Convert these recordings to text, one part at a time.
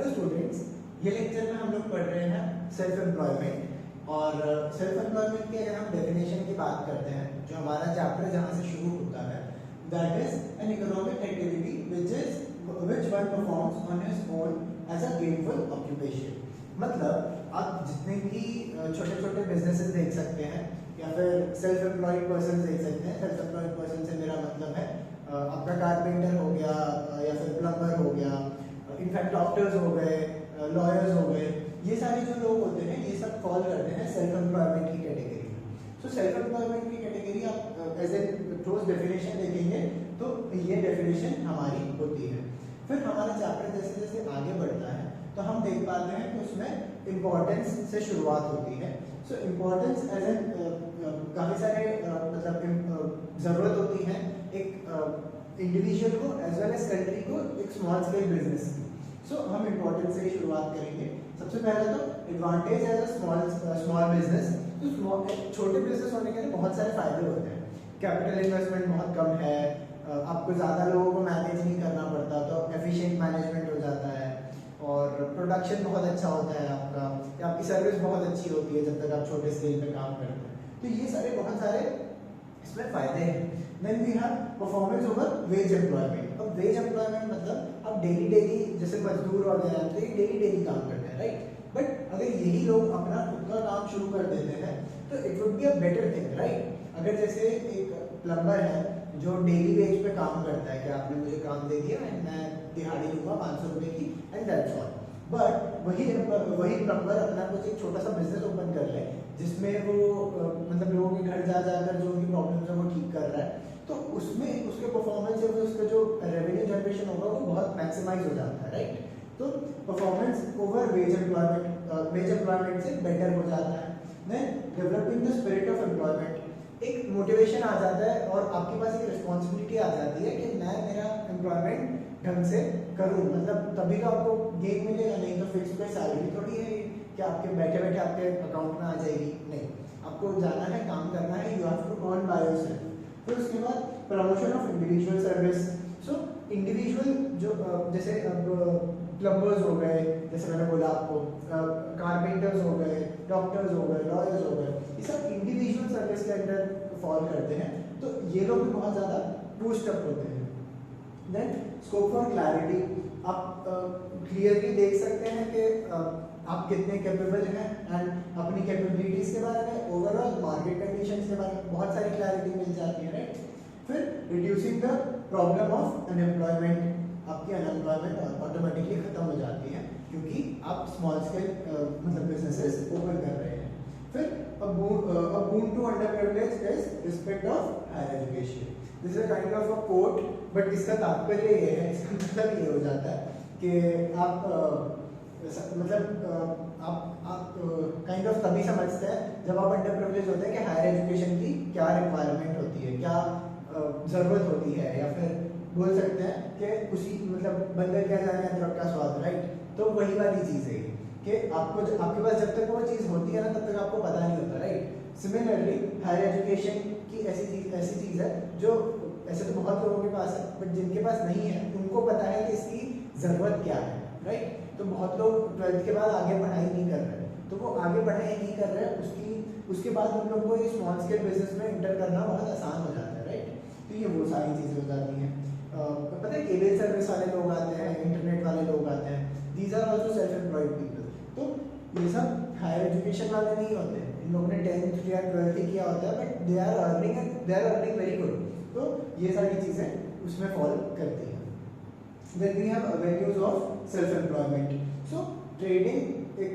Hello students, ये lecture में हम लोग पढ़ रहे हैं सेल्फ एम्प्लॉयमेंट। और सेल्फ एम्प्लॉयमेंट की अगर हम डेफिनेशन की बात करते हैं, जो हमारा चैप्टर जहाँ से शुरू होता है, that is an economic activity which one performs on his own as a gainful occupation। मतलब आप जितने भी छोटे छोटे बिजनेसेस देख सकते हैं या फिर सेल्फ एम्प्लॉयड पर्सन देख सकते हैं। सेल्फ एम्प्लॉयड पर्सन से मेरा मतलब है आपका कारपेंटर हो गया या फिर प्लम्बर हो गया, इनफैक्ट डॉक्टर्स हो गए, लॉयर्स हो गए, ये सारे जो लोग होते हैं ये सब फॉल करते हैं सेल्फ एम्प्लॉयमेंट की कैटेगरी में। सो सेल्फ एम्प्लॉयमेंट की कैटेगरी आप एज ए ठोस डेफिनेशन देखेंगे तो ये डेफिनेशन हमारी होती है। फिर हमारा चैप्टर जैसे जैसे आगे बढ़ता है तो हम देख पाते हैं कि उसमें इम्पोर्टेंस से शुरुआत होती है। सो इम्पोर्टेंस एज एन काफ़ी सारे मतलब ज़रूरत होती है एक इंडिविजुअल को एज वेल एज कंट्री को एक स्मॉल स्केल बिजनेस की। सो हम इम्पोर्टेंस से ही शुरुआत करेंगे। सबसे पहले तो advantage as a small business. तो छोटे बिजनेस होने के लिए बहुत सारे फायदे होते हैं। कैपिटल इन्वेस्टमेंट बहुत कम है, आपको ज़्यादा लोगों को मैनेज नहीं करना पड़ता, तो एफिशिएंट मैनेजमेंट हो जाता है, और प्रोडक्शन बहुत अच्छा होता है आपका, या आपकी सर्विस बहुत अच्छी होती है जब तक आप छोटे स्केल पे काम करते हैं। तो ये सारे बहुत सारे इसमें फायदे हैं। Then we have performance over wage employment. अब वेज एम्प्लॉयमेंट मतलब आप डेली जैसे मजदूर वगैरह हैं तो ये डेली काम करते हैं, राइट। बट अगर यही लोग अपना खुद का काम शुरू कर देते हैं तो it would be a better thing, right. अगर जैसे एक प्लम्बर है जो डेली वेज पे काम करता है कि आपने मुझे काम दे दिया एंड मैं दिहाड़ी दूंगा 500 रुपये की एंड दैट्स ऑल। बट वही प्लम्बर अपना कुछ एक छोटा सा बिजनेस ओपन कर ले जिसमें वो मतलब लोगों के घर जा जाकर जो उनकी प्रॉब्लम्स है वो ठीक कर रहा है, तो उसमें उसके परफॉर्मेंस या उसका जो रेवेन्यू जनरेशन होगा वो बहुत मैक्सिमाइज हो जाता है, राइट। तो परफॉर्मेंस ओवर वेज एम्प्लॉयमेंट से बेटर हो जाता है। Then developing the spirit of employment, एक मोटिवेशन आ जाता है और आपके पास एक रिस्पॉन्सिबिलिटी आ जाती है कि मैं मेरा एम्प्लॉयमेंट ढंग से करूँ। मतलब तभी तो आपको गेन मिलेगा, नहीं तो फिक्स पे सैलरी थोड़ी है कि आपके बैठे बैठे आपके अकाउंट में आ जाएगी, नहीं। आपको जाना है, काम करना है, you have to earn by yourself. फिर उसके बाद promotion of individual service. So individual जो जैसे अब प्लम्बर्स हो गए, जैसे मैंने बोला आपको, कारपेंटर्स हो गए, डॉक्टर्स हो गए, लॉयर्स हो गए, ये सब इंडिविजुअल सर्विस के अंदर फॉल करते हैं, तो ये लोग भी बहुत ज़्यादा बूस्ट अप होते हैं। देन स्कोप फॉर क्लैरिटी, आप क्लियरली देख सकते हैं कि आप कितने कैपेबल हैं एंड अपनी कैपेबिलिटीज़ के बारे में, ओवरऑल मार्केट कंडीशंस के बारे में बहुत सारी क्लैरिटी मिल जाती है, राइट। फिर reducing the problem of unemployment, आपकी अनएम्प्लॉयमेंट ऑटोमेटिकली खत्म हो जाती है क्योंकि आप स्मॉल स्केल मतलब बिजनेसेस ओपन कर रहे हैं। फिर a boon to underprivileged is respect of higher education. This is a kind of a quote, but इसका तात्पर्य ये है, इसका मतलब ये हो जाता है कि आप मतलब आप काइंड ऑफ तभी समझते हैं जब आप अंडर प्रिविलेज होते हैं कि हायर एजुकेशन की क्या रिक्वायरमेंट होती है, क्या ज़रूरत होती है, या फिर बोल सकते हैं कि उसी मतलब बंदर क्या जाने अदरक का स्वाद, राइट। तो वही वाली चीज़ है कि आपको आपके पास जब तक वो चीज़ होती है ना तब तक आपको पता नहीं होता, राइट। सिमिलरली हायर एजुकेशन की ऐसी चीज़ है जो ऐसे तो बहुत लोगों के पास है, बट जिनके पास नहीं है उनको पता है कि इसकी ज़रूरत क्या है, राइट। तो बहुत लोग 12th के बाद आगे पढ़ाई नहीं कर रहे, तो वो आगे पढ़ाई नहीं कर रहे, उसके बाद उन लोगों को ये स्मॉल स्केल बिजनेस में इंटर करना बहुत आसान हो जाता है, राइट। तो ये वो सारी चीज़ें हो जाती हैं। पता है केबल सर्विस वाले लोग आते हैं, इंटरनेट वाले लोग आते हैं, these are also self employed people. तो ये सब हायर एजुकेशन वाले नहीं होते, इन लोगों ने 10th या 12th किया होता है, but they are earning very good. तो ये सारी चीज़ें उसमें फॉल करती हैं। Then we have avenues of self employment. So trading एक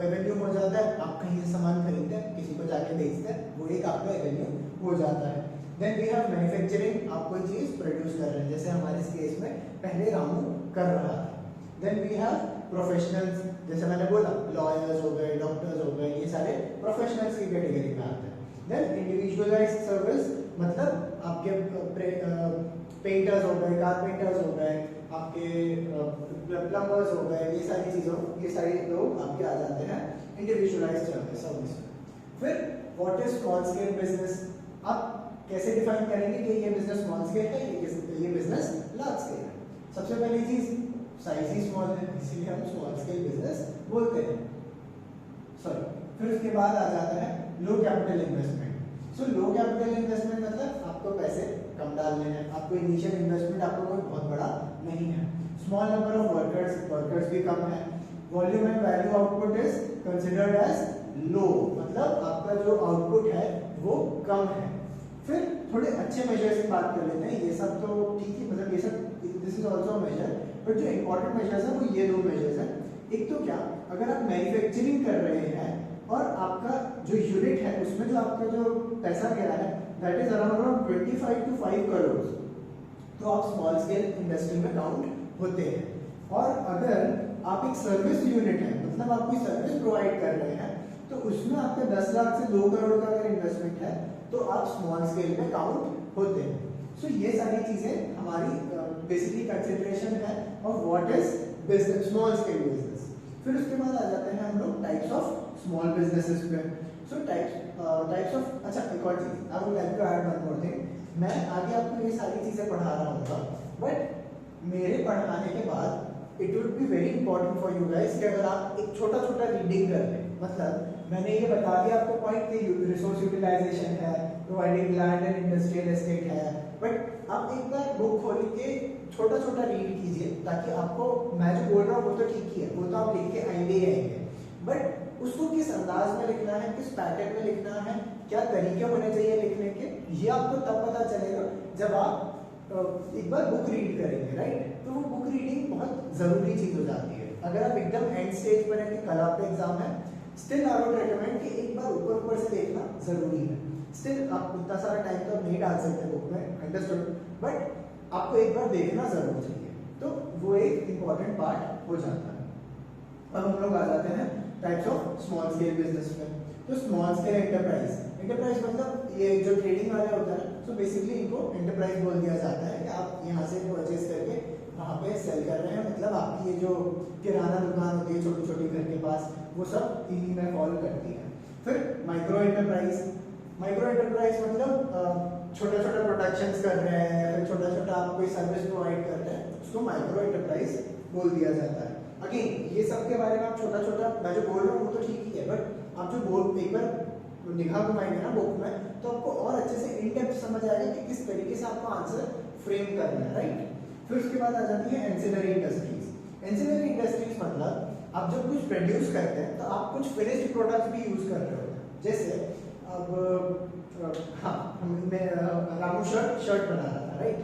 एवेन्यू हो जाता है, आप कहीं से सामान खरीदते हैं, किसी को जाके बेचते हैं, वो एक आपका एवेन्यू हो जाता है। देन वी हैव मैन्युफैक्चरिंग, आप कोई चीज़ प्रोड्यूस कर रहे हैं, जैसे हमारे इस केस में पहले रामू कर रहा था। देन वी हैव प्रोफेशनल्स, जैसे मैंने बोला लॉयर्स हो गए, डॉक्टर्स हो गए, ये सारे प्रोफेशनल्स की कैटेगरी में आते हैं। देन इंडिविजुअलाइज्ड सर्विस, मतलब आपके पेंटर्स हो गए, कारपेंटर्स हो गए, आपके प्लम्बर्स हो गए, ये सारे लोग आपके आ जाते हैं इंडिविजुअलाइज्ड सर्विस में। फिर what is small scale business, आप कैसे डिफाइन करेंगे कि ये बिजनेस स्मॉल स्केल है, ये बिजनेस लार्ज स्केल है। सबसे पहली चीज साइज ही स्मॉल है, इसीलिए हम बोलते हैं। सॉरी, फिर उसके बाद आ जाता है लो कैपिटल इन्वेस्टमेंट। सो लो कैपिटल इन्वेस्टमेंट मतलब आपको पैसे कम डालने हैं, आपको इनिशियल इन्वेस्टमेंट आपको कोई बहुत बड़ा नहीं है। स्मॉल नंबर ऑफ वर्कर्स भी कम है। Volume and value output is considered as low, मतलब आपका जो आउटपुट है वो कम है। फिर थोड़े अच्छे मेजर्स की बात कर लेते हैं। ये सब तो ठीक ही, मतलब ये सब this is also measure, but जो इंपॉर्टेंट मेजर्स है वो ये दो मेजर्स हैं। एक तो क्या, अगर आप मैन्युफैक्चरिंग कर रहे हैं और आपका जो यूनिट है उसमें जो आपका जो पैसा गया है that is around 25 to 5 crore, तो आप स्मॉल स्केल इंडस्ट्री में काउंट होते हैं। और अगर आप एक सर्विस यूनिट है, मतलब आप कोई सर्विस प्रोवाइड कर रहे हैं, तो उसमें आपका 10 लाख से 2 करोड़ का अगर इन्वेस्टमेंट है तो आप स्मॉल स्केल में काउंट होते हैं। सो ये सारी चीजें हमारी बेसिकली कंसिडरेशन है of what is business, small scale business. फिर उसके बाद आ जाते हैं हम लोग टाइप्स ऑफ स्मॉल बिजनेसेस पे। सो टाइप्स ऑफ, अच्छा एक और चीज I would like to add one more thing. मैं आगे आपको ये सारी चीजें पढ़ा रहा हूँ, बट मेरे पढ़ाने के बाद it would be very important for you guys कि अगर आप एक छोटा छोटा रीडिंग कर लें। मतलब मैंने ये बता दिया आपको पॉइंट कि रिसोर्स यूटिलाइजेशन है, providing land and industrial estate है, बट आप एक बार बुक खोल के छोटा छोटा रीड कीजिए, ताकि आपको मैं जो बोल रहा हूँ वो तो ठीक ही है, वो तो आप लिख के आएंगे ही आएंगे, बट उसको किस अंदाज में लिखना है, किस पैटर्न में लिखना है, क्या तरीके होने चाहिए लिखने के, ये आपको तब पता चलेगा जब आप एक बार बुक रीड करेंगे, राइट। तो वो बुक रीडिंग बहुत जरूरी चीज हो जाती है। अगर आप एकदम एंड स्टेज पर हैं कि कल आपका एग्जाम है, स्टिल आई वुड रिकमेंड कि एक बार ऊपर से देखना जरूरी है। स्टिल आप उतना सारा टाइम तो नहीं डाल सकते बुक में, अंडरस्टूड, बट आपको एक बार देखना जरूर चाहिए, तो वो एक इंपॉर्टेंट पार्ट हो जाता है। अब हम लोग आ जाते हैं types of small scale business में। तो स्मॉल स्केल एंटरप्राइज मतलब ये जो ट्रेडिंग वाले होता है, तो बेसिकली इनको एंटरप्राइज बोल दिया जाता है कि आप यहाँ से परचेज करके वहाँ पे सेल कर रहे हैं। मतलब आपकी ये जो किराना दुकान होती है छोटी छोटी घर के पास, वो सब इन्हीं में फॉलो करती है। फिर माइक्रो एंटरप्राइज मतलब छोटा छोटा प्रोडक्शंस कर रहे हैं या फिर छोटा छोटा आप कोई सर्विस प्रोवाइड कर रहे हैं, उसको माइक्रो एंटरप्राइज बोल दिया जाता है। अगेन ये सब के बारे में आप छोटा छोटा मैं जो बोल रहा हूँ वो तो ठीक ही है, बट आप जो बोल एक बार निगाह घुमाएंगे ना बुक में, तो आपको और अच्छे से इन डेप्थ समझ आएगा कि किस तरीके से आपको आंसर फ्रेम करना है, राइट। फिर उसके बाद आ जाती है एंसिलरी इंडस्ट्रीज। एंसिलरी इंडस्ट्रीज मतलब आप जब कुछ प्रोड्यूस करते हैं तो आप कुछ फिनिश्ड प्रोडक्ट्स भी यूज कर रहे होते हैं। जैसे अब हाँ, मैं रामू शर्ट बना रहा था, राइट।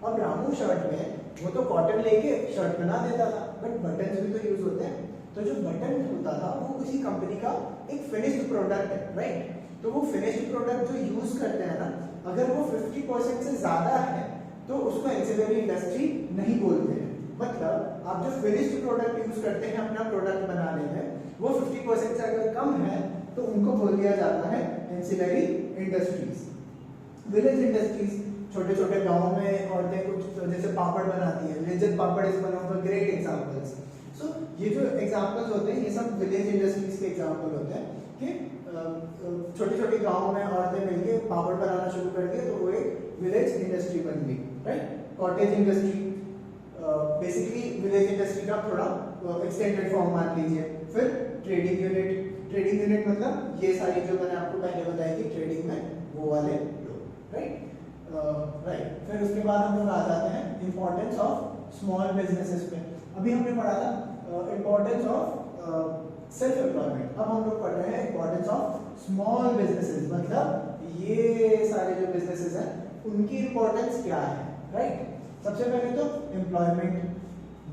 अब रामू शर्ट में वो तो कॉटन लेके शर्ट बना देता था, बट बटन्स भी तो यूज होते हैं। तो जो बटन होता था वो उसी कंपनी का एक फिनिश्ड प्रोडक्ट है, राइट। तो वो फिनिश्ड प्रोडक्ट जो यूज करते हैं ना, अगर वो 50% से ज्यादा है तो उसको एंसिलरी इंडस्ट्री नहीं बोलते हैं। मतलब आप जो फिनिश्ड प्रोडक्ट यूज करते हैं अपना प्रोडक्ट बनाने में, वो 50% से अगर कम है तो उनको बोल दिया जाता है एंसिलरी इंडस्ट्रीज। विलेज इंडस्ट्रीज, छोटे छोटे गाँव में औरतें कुछ जैसे पापड़ बनाती है, Lijjat Papad is one of the great examples. So ये जो एग्जांपल्स होते हैं ये सब विलेज इंडस्ट्रीज के एग्जांपल होते हैं कि छोटी छोटी गाँव में औरतें मिलके पापड़ बनाना शुरू कर दिए, तो वो एक विलेज इंडस्ट्री बन गई, right. Cottage industry basically village industry का थोड़ा एक्सटेंडेड फॉर्म मान लीजिए। फिर ट्रेडिंग यूनिट मतलब ये सारी जो मैंने आपको पहले बताई थी ट्रेडिंग में वो वाले लोग, राइट। फिर उसके बाद हम लोग आ जाते हैं इंपॉर्टेंस ऑफ स्मॉल बिजनेसेस पे। अभी हमने पढ़ा था इंपॉर्टेंस ऑफ सेल्फ एम्प्लॉयमेंट, अब हम लोग पढ़ रहे हैं इंपॉर्टेंस ऑफ स्मॉल बिजनेसेस, मतलब ये सारे जो बिजनेसेस हैं उनकी इंपॉर्टेंस क्या है, राइट। सबसे पहले तो एम्प्लॉयमेंट,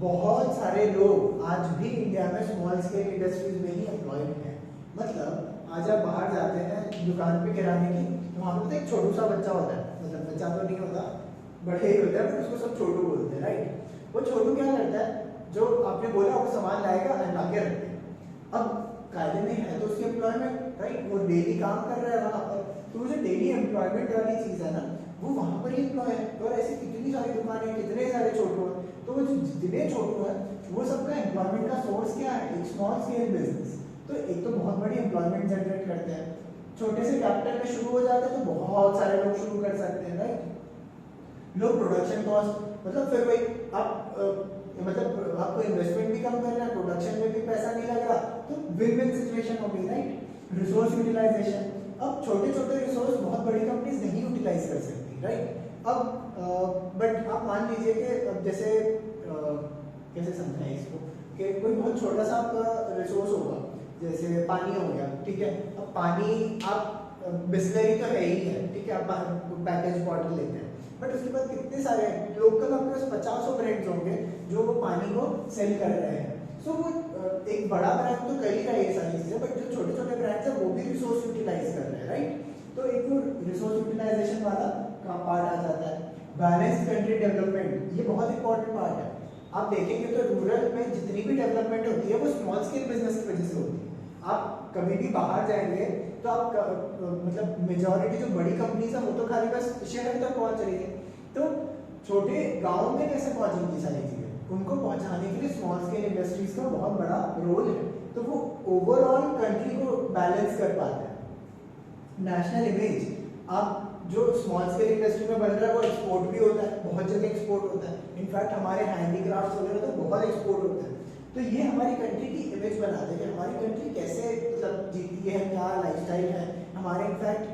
बहुत सारे लोग आज भी इंडिया में स्मॉल स्केल इंडस्ट्रीज में ही एम्प्लॉयड हैं। मतलब आज आप बाहर जाते हैं दुकान पे किराने की, तो वहाँ पर एक छोटू सा बच्चा होता है, मतलब बच्चा तो नहीं होता, बड़े ही होता है, पर उसको सब छोटू बोलते हैं, राइट। वो छोटू क्या करता है, जो आपने बोला वो सामान लाएगा और ला के रखते हैं। अब कायदे में है तो उसकी एम्प्लॉयमेंट, राइट, वो डेली काम कर रहा है वहाँ पर, तो वो जो डेली एम्प्लॉयमेंट वाली चीज़ है ना, वो वहाँ पर ही एम्प्लॉय है। और ऐसी कितनी सारी दुकानें, कितने सारे छोटू हैं, तो वो जितने छोटू हैं वो सबका एम्प्लॉयमेंट का सोर्स क्या है, एक स्मॉल स्केल बिजनेस। तो एक तो बहुत बड़ी एम्प्लॉयमेंट जनरेट करते हैं, छोटे से कैपिटल में शुरू हो जाते हैं तो बहुत सारे लोग शुरू कर सकते हैं, राइट। लो प्रोडक्शन कॉस्ट, मतलब फिर वही आप मतलब आपको इन्वेस्टमेंट भी कम करना है, प्रोडक्शन में भी पैसा नहीं लग रहा, विन विन सिचुएशन हो गई, राइट? रिसोर्स यूटिलाइजेशन, अब छोटे छोटे रिसोर्स बहुत बड़ी कंपनीज नहीं यूटिलाइज कर सकती, राइट? अब बट आप मान लीजिए कि अब जैसे कैसे समझाएं इसको कि कोई बहुत छोटा सा आपका रिसोर्स होगा, जैसे पानी हो गया, ठीक है? अब पानी आप बिस्लरी तो है ही है, ठीक है, आप पैकेज वाटर लेते हैं, बट उसके बाद कितने सारे लोकल आपके पास 50 ब्रांड्स होंगे जो वो पानी को सेल कर रहे हैं। सो वो एक बड़ा ब्रांड तो कर ही रहा है ये सारी चीजें, बट जो छोटे छोटे ब्रांड्स हैं वो भी रिसोर्स यूटिलाइज कर रहे हैं, राइट? तो एक वो रिसोर्स यूटिलाइजेशन वाला का पार्ट आ जाता है। बैलेंस कंट्री डेवलपमेंट, ये बहुत इंपॉर्टेंट पार्ट है। आप देखेंगे तो रूरल में जितनी भी डेवलपमेंट होती है वो स्मॉल स्केल बिजनेस की वजह से होती है। आप कभी भी बाहर जाएंगे तो आप मतलब मेजॉरिटी जो बड़ी कंपनीज है वो तो खाली बस शहर तक पहुंच रही है, तो छोटे गांव में कैसे पहुंचेंगी सारी चीजें? उनको पहुंचाने के लिए स्मॉल स्केल इंडस्ट्रीज का बहुत बड़ा रोल है, तो वो ओवरऑल कंट्री को बैलेंस कर पाते हैं। नेशनल इमेज, आप जो स्मॉल स्केल इंडस्ट्री में बन रहा है वो एक्सपोर्ट भी होता है, बहुत जगह एक्सपोर्ट होता है, इनफैक्ट हमारे हैंडीक्राफ्ट वगैरह तो बहुत एक्सपोर्ट होते हैं। तो ये हमारी कंट्री की इमेज बनाते हैं कि हमारी कंट्री कैसे मतलब जीती है, क्या लाइफस्टाइल है हमारे, इनफैक्ट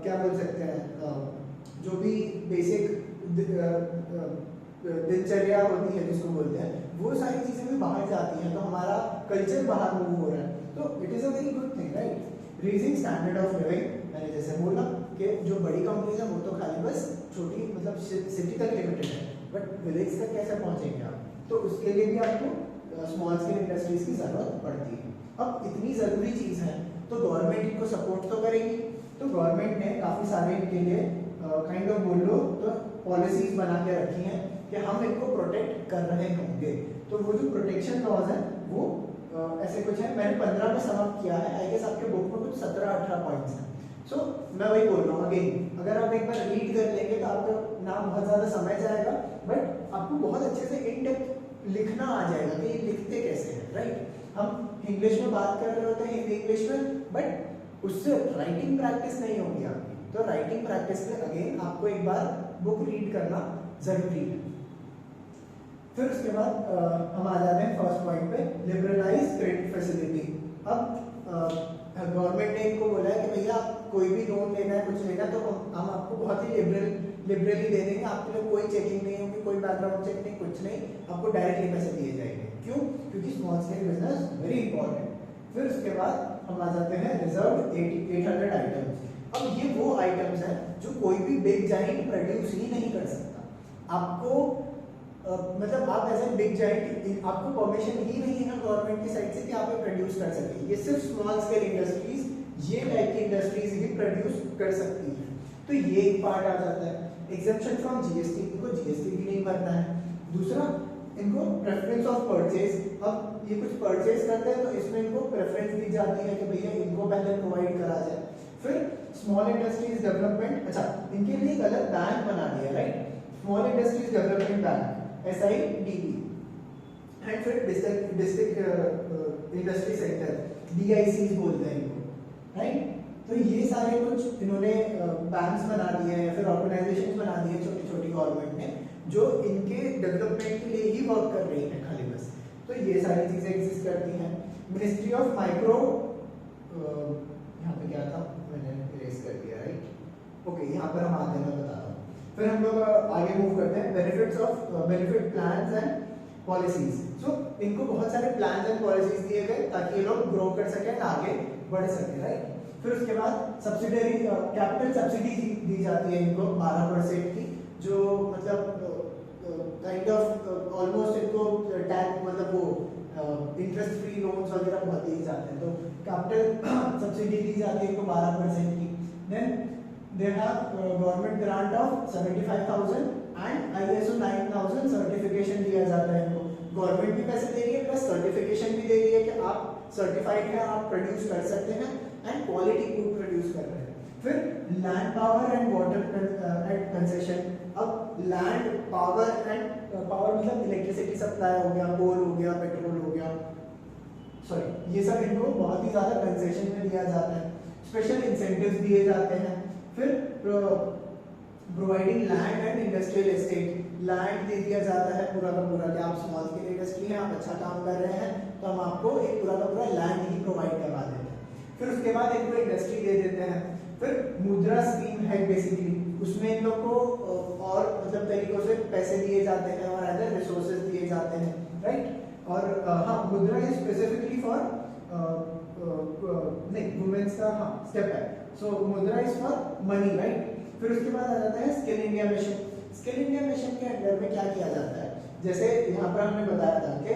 क्या बोल सकते हैं, जो भी बेसिक दिनचर्या होती है जिसको बोलते हैं, वो सारी चीजें भी बाहर जाती हैं, तो हमारा कल्चर बाहर मूव हो रहा है, तो it is a very good thing, right? Raising standard of living, मैंने जैसे बोला कि जो बड़ी कंपनीज है वो तो खाली बस छोटी मतलब सिटी तक लिमिटेड है, बट विलेज तक कैसे पहुंचेंगे आप? तो उसके लिए भी आपको स्मॉल स्केल इंडस्ट्रीज की जरूरत पड़ती है। अब इतनी जरूरी चीज है तो गवर्नमेंट इनको सपोर्ट तो करेगी, तो गवर्नमेंट ने काफी सारे इनके लिए काइंड ऑफ बोल लो तो पॉलिसीज बना के रखी हैं कि हम इनको प्रोटेक्ट कर रहे होंगे। तो वो जो प्रोटेक्शन लॉज है वो ऐसे कुछ है, मैंने 15 में समाप्त किया है, आई गेस आपके बुक में कुछ 17-18 पॉइंट्स हैं। सो मैं वही बोल रहा हूँ अगेन, अगर आप एक बार रीड कर लेंगे तो आपका नाम बहुत ज्यादा समझ जाएगा, बट आपको बहुत अच्छे से इन डेप्थ लिखना आ जाएगा कि ये लिखते कैसे हैं, राइट? हम इंग्लिश में बात कर रहे होते हैं, हिंदी इंग्लिश में, बट उससे राइटिंग प्रैक्टिस नहीं होगी आपकी, तो राइटिंग प्रैक्टिस में अगेन आपको एक बार बुक रीड करना जरूरी है। फिर उसके बाद हम आ जाते हैं फर्स्ट पॉइंट पे, लिबरलाइज क्रेडिट फैसिलिटी। अब गवर्नमेंट ने इनको बोला है कि भैया कोई भी लोन लेना है, कुछ लेना है, तो हम आपको बहुत ही लिबरली दे देंगे, आपके लिए कोई चेकिंग नहीं होगी, कोई बैकग्राउंड चेक नहीं, कुछ नहीं, आपको डायरेक्टली पैसे दिए जाएंगे। क्यों? क्योंकि small scale business very important. फिर उसके बाद हम आ जाते हैं रिजर्व 800 आइटम्स। अब ये वो आइटम्स हैं जो कोई भी बिग जाइंट प्रोड्यूस ही नहीं कर सकता। आपको मतलब आप एज ए बिग जाइंट आपको परमिशन ही नहीं है गवर्नमेंट की साइड से कि आप ये प्रोड्यूस कर सकें। ये सिर्फ स्मॉल स्केल इंडस्ट्रीज, ये टाइप की इंडस्ट्रीज ही प्रोड्यूस कर सकती हैं। तो ये एक पार्ट आ जाता है। एग्जेम्पशन फ्रॉम जीएसटी, इनको जीएसटी भी नहीं भरना है। दूसरा, इनको प्रेफरेंस ऑफ परचेज, अब ये कुछ परचेज करते हैं तो इसमें इनको प्रेफरेंस दी जाती है कि भैया इनको पहले प्रोवाइड करा जाए। फिर स्मॉल इंडस्ट्रीज डेवलपमेंट, अच्छा इनके लिए एक अलग बैंक बना दिया, right? Small industries development bank, SIDB। And फिर डिस्ट्रिक्ट इंडस्ट्री सेंटर, DICs बोलते हैं इनको, राइट? तो ये सारे कुछ इन्होंने बैंक्स बना दिए हैं, फिर ऑर्गेनाइजेशंस बना दी है छोटी छोटी गवर्नमेंट ने, जो इनके डेवलपमेंट के लिए ही वर्क कर रही है खाली बस। तो ये सारी चीजें एग्जिस्ट करती हैं। मिनिस्ट्री ऑफ माइक्रो, यहाँ पे क्या था मैंने इरेज कर दिया, राइट? ओके, यहाँ पर हम आते हैं, मैं बता रहा हूँ। फिर हम लोग आगे मूव करते हैं, बेनिफिट प्लान्स एंड पॉलिसीज। सो इनको बहुत सारे प्लान्स एंड पॉलिसीज दिए गए ताकि ये लोग ग्रो कर सकें, आगे बढ़ सके, राइट? फिर उसके बाद सब्सिडरी कैपिटल सब्सिडी दी जाती है इनको 12% की, जो मतलब काइंड ऑफ ऑलमोस्ट इनको टैक्स मतलब वो इंटरेस्ट फ्री लोन्स वगैरह बहुत दिए जाते हैं, तो कैपिटल सब्सिडी दी जाती है इनको 12% की। Then they have government grant of 75,000 and ISO 9000 certification दिया जाता है इनको। गवर्नमेंट भी पैसे दे रही है प्लस सर्टिफिकेशन भी दे रही है कि आप सर्टिफाइड हैं, आप प्रोड्यूस कर सकते हैं एंड क्वालिटी फूड प्रोड्यूस कर रहे हैं। फिर land power and water and concession. अब लैंड पावर एंड पावर मतलब इलेक्ट्रिसिटी सप्लाई हो गया, कोल हो गया, पेट्रोल हो गया, सॉरी ये सब इनको बहुत ही ज्यादा कंसेशन में दिया जाता है, स्पेशल इंसेंटिव्स दिए जाते हैं। फिर providing land and industrial estate, land दे दिया जाता है पूरा का पूरा कि आप स्मॉल स्केल इंडस्ट्री हैं, आप अच्छा काम कर रहे हैं तो हम आपको एक पूरा का पूरा लैंड ही फिर उसके बाद इनको इंडस्ट्री दे देते हैं। फिर मुद्रा स्कीम है बेसिकली, उसमें इन लोग को और मतलब तरीकों से पैसे दिए जाते हैं और अदर रिसोर्सेज दिए जाते हैं, राइट। और हाँ, मुद्रा इज स्पेसिफिकली फॉर नहीं, वुमेन्स का हाँ स्टेप है, सो मुद्रा इज फॉर मनी, राइट। फिर उसके बाद आ जाता है skill India mission. Skill India mission के अंडर में क्या किया जाता है, जैसे यहाँ पर हमने बताया था कि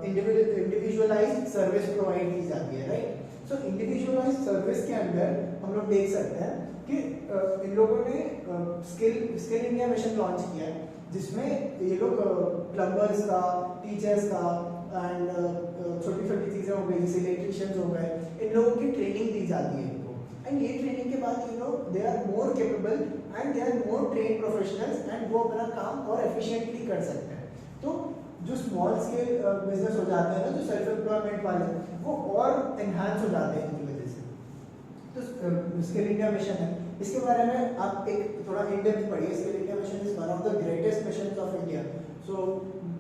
इंडिविजुअलाइज्ड सर्विस प्रोवाइड की जाती है, राइट। सो इंडिविजुअलाइज्ड सर्विस के अंदर हम लोग देख सकते हैं कि इन लोगों ने स्किल इंडिया मिशन लॉन्च किया है, जिसमें ये लोग प्लम्बर्स का, टीचर्स का एंड छोटी छोटी चीज़ें हो गई जैसे इलेक्ट्रिशियंस हो गए, इन लोगों की ट्रेनिंग दी जाती है इनको। एंड ये ट्रेनिंग के बाद ये लोग they are more capable and they are more train professionals and वो अपना काम और एफिशिएंटली कर सकते हैं। तो जो स्मॉल स्केल बिजनेस हो जाते हैं ना, जो सेल्फ एम्प्लॉयमेंट वाले, वो और एनहांस हो जाते हैं इनकी वजह से। तो स्किल इंडिया मिशन है, इसके बारे में आप एक थोड़ा इन डेप्थ पढ़िए। Skill India mission is one of the greatest missions of India. So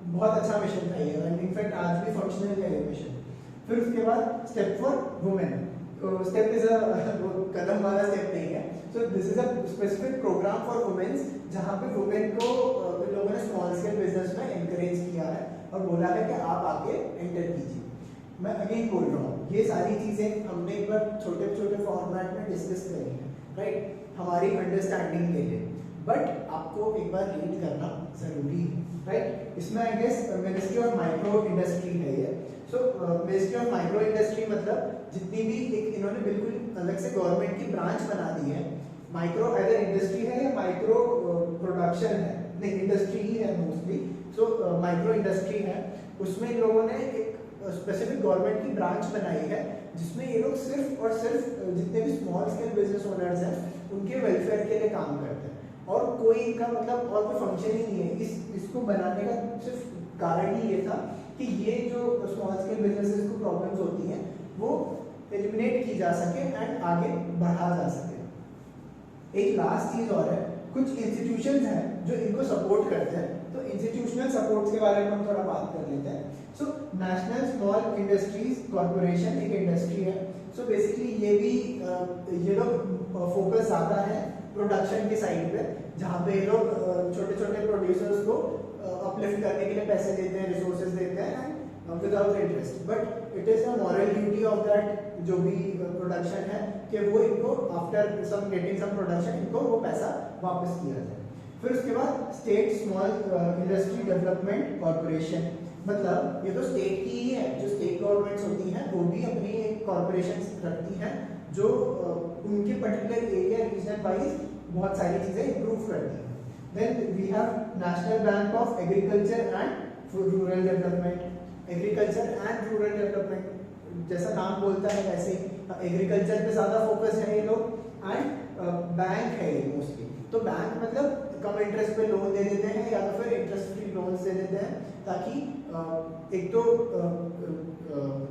बहुत अच्छा मिशन था ये, एंड इनफैक्ट आज भी फंक्शनल है ये मिशन। फिर उसके बाद step for women. Step is a कदम वाला स्टेप नहीं है, so this is a specific program for womens, जहाँ पे वुमेन को इन लोगों ने स्मॉल स्केल बिजनेस में एनकरेज किया है और बोला है कि आप आके एंटर कीजिए। मैं अगेन बोल रहा हूँ, ये सारी चीज़ें हमने एक बार छोटे छोटे फॉर्मेट में डिस्कस करी है, राइट, हमारी अंडरस्टैंडिंग के लिए, बट आपको एक बार रीड करना जरूरी है, राइट। इसमें I guess ministry of micro industry है ये। So ministry of micro industry मतलब जितनी भी एक इन्होंने बिल्कुल अलग से गवर्नमेंट की ब्रांच बना दी है। माइक्रो अदर इंडस्ट्री है या माइक्रो प्रोडक्शन है, नहीं इंडस्ट्री ही है मोस्टली। सो माइक्रो इंडस्ट्री है, उसमें इन लोगों ने एक स्पेसिफिक गवर्नमेंट की ब्रांच बनाई है, जिसमें ये लोग सिर्फ और सिर्फ जितने भी स्मॉल स्केल बिजनेस ओनर्स हैं उनके वेलफेयर के लिए काम करते हैं, और कोई इनका मतलब और कोई फंक्शन ही नहीं है। इसको बनाने का सिर्फ कारण ही ये था कि ये जो स्मॉल स्केल बिजनेसेस को प्रॉब्लम्स होती हैं वो एलिमिनेट की जा सके एंड आगे बढ़ा जा सके। एक लास्ट चीज और है, कुछ इंस्टीट्यूशंस हैं जो इनको सपोर्ट करते हैं, तो इंस्टीट्यूशनल सपोर्ट के बारे में हम थोड़ा बात कर लेते हैं। So national small industries corporation एक इंडस्ट्री है। सो बेसिकली ये भी ये लोग फोकस ज़्यादा है प्रोडक्शन के साइड पे, जहाँ पे ये लोग छोटे छोटे प्रोड्यूसर्स को अपलिफ्ट करने के लिए पैसे देते हैं, रिसोर्सेज देते हैं without interest, but it is a moral duty of that जो भी प्रोडक्शन है कि वो इनको after some getting some production इनको वो पैसा वापस किया जाए। फिर उसके बाद state small industry development corporation, मतलब ये तो स्टेट की ही है, जो स्टेट गवर्नमेंट्स होती हैं वो भी अपनी एक कॉर्पोरेशन रखती हैं जो उनके पर्टिकुलर एरिया रीजन वाइज बहुत सारी चीज़ें इंप्रूव करती हैं। Then we have national bank of agriculture and rural development. Agriculture and rural development जैसा नाम बोलता है वैसे एग्रीकल्चर पे ज़्यादा फोकस है ये लोग, एंड बैंक है ये मोस्टली। तो बैंक मतलब कम इंटरेस्ट पे लोन दे देते हैं या तो फिर इंटरेस्ट फ्री लोन्स दे देते हैं, ताकि एक तो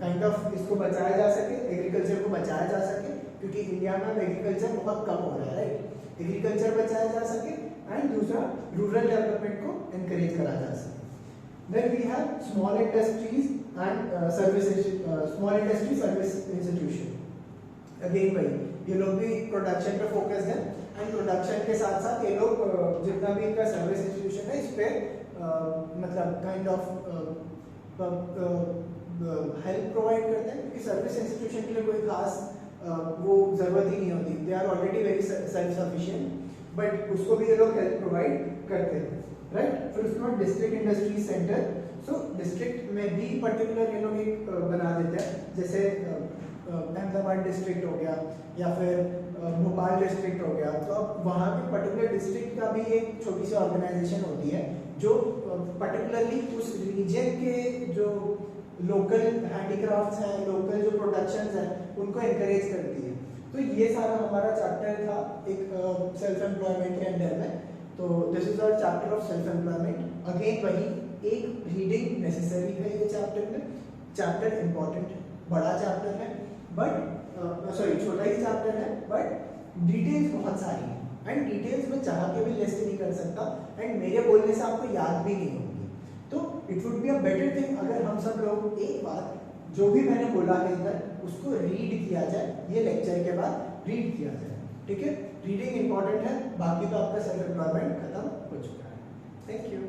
काइंड ऑफ इसको बचाया जा सके, एग्रीकल्चर को बचाया जा सके, क्योंकि इंडिया में एग्रीकल्चर बहुत कम हो रहा है, राइट। एग्रीकल्चर बचाया जा सके एंड दूसरा रूरल डेवलपमेंट को एनकरेज करा जा सके। Then we have small industries and small industry service institution. Again भाई ये लोग भी प्रोडक्शन पे फोकस है, एंड प्रोडक्शन के साथ साथ ये लोग जितना भी इनका सर्विस इंस्टीट्यूशन है इस पे मतलब काइंड ऑफ हेल्प प्रोवाइड करते हैं, क्योंकि सर्विस इंस्टीट्यूशन के लिए कोई खास वो जरूरत ही नहीं होती, they are already very self sufficient, but उसको भी ये लोग हेल्प प्रोवाइड करते हैं, राइट। फिर उसके बाद डिस्ट्रिक्ट इंडस्ट्री सेंटर। सो डिस्ट्रिक्ट में भी पर्टिकुलर ये लोग एक बना देते हैं, जैसे अहमदाबाद डिस्ट्रिक्ट हो गया या फिर भोपाल डिस्ट्रिक्ट हो गया, तो अब वहाँ पे पर्टिकुलर डिस्ट्रिक्ट का भी एक छोटी सी ऑर्गेनाइजेशन होती है जो पर्टिकुलरली उस रीजन के जो लोकल हैंडीक्राफ्ट्स हैं, लोकल जो प्रोडक्शंस हैं, उनको एनकरेज करती है। तो ये सारा हमारा चैप्टर था एक सेल्फ एम्प्लॉयमेंट के अंडर में। तो this is our chapter of self employment. Again वही एक रीडिंग नेसेसरी है ये चैप्टर में। चैप्टर इम्पॉर्टेंट बड़ा चैप्टर है, बट छोटा ही चैप्टर है, बट डिटेल्स बहुत सारी हैं, एंड डिटेल्स में चाह के भी लिस्ट नहीं कर सकता, एंड मेरे बोलने से आपको याद भी नहीं होगी। तो it would be a better thing अगर हम सब लोग एक बार जो भी मैंने बोला है इधर उसको रीड किया जाए, ये लेक्चर के बाद रीड किया जाए, ठीक है। रीडिंग इंपॉर्टेंट है, बाकी तो आपका सेल्फ एम्प्लॉयमेंट खत्म हो चुका है। Thank you.